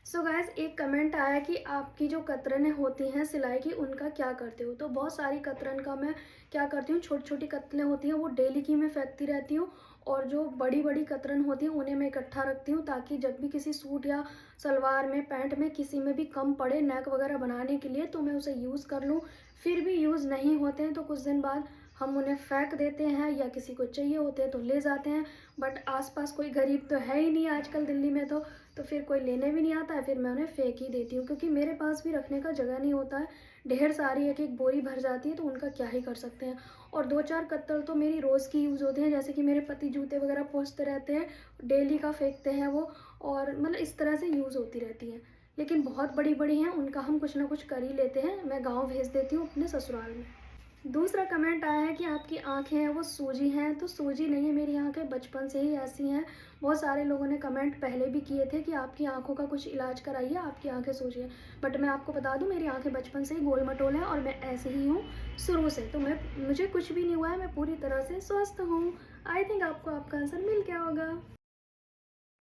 So guys एक comment आया कि आपकी जो कतरनें होती हैं सिलाई की उनका क्या करते हो। तो बहुत सारी कतरन का मैं क्या करती हूँ, छोटी छोटी कतरनें होती हैं वो डेली की मैं फेंकती रहती हूँ। और जो बड़ी बड़ी कतरन होती हैं उन्हें मैं इकट्ठा रखती हूँ ताकि जब भी किसी सूट या सलवार में, पैंट में किसी में भी कम पड़े नेक वगैरह बनाने के लिए तो मैं उसे यूज़ कर लूँ। फिर भी यूज़ नहीं होते हैं तो कुछ दिन बाद हम उन्हें फेंक देते हैं या किसी को चाहिए होते हैं तो ले जाते हैं। बट आसपास कोई गरीब तो है ही नहीं आजकल दिल्ली में तो फिर कोई लेने भी नहीं आता है, फिर मैं उन्हें फेंक ही देती हूँ क्योंकि मेरे पास भी रखने का जगह नहीं होता है। ढेर सारी एक एक बोरी भर जाती है तो उनका क्या ही कर सकते हैं। और दो चार कत्तल तो मेरी रोज़ की यूज़ होती हैं, जैसे कि मेरे पति जूते वगैरह पोंछते रहते हैं, डेली का फेंकते हैं वो। और मतलब इस तरह से यूज़ होती रहती हैं। लेकिन बहुत बड़ी बड़ी हैं उनका हम कुछ ना कुछ कर ही लेते हैं, मैं गाँव भेज देती हूँ अपने ससुराल में। दूसरा कमेंट आया है कि आपकी आँखें हैं वो सूजी हैं। तो सूजी नहीं है, मेरी आँखें बचपन से ही ऐसी हैं। बहुत सारे लोगों ने कमेंट पहले भी किए थे कि आपकी आँखों का कुछ इलाज कराइए, आपकी आँखें सूजी हैं। बट मैं आपको बता दूं मेरी आँखें बचपन से ही गोल मटोल हैं और मैं ऐसे ही हूँ शुरू से। तो मुझे कुछ भी नहीं हुआ है, मैं पूरी तरह से स्वस्थ हूँ। आई थिंक आपको आपका आंसर मिल गया होगा।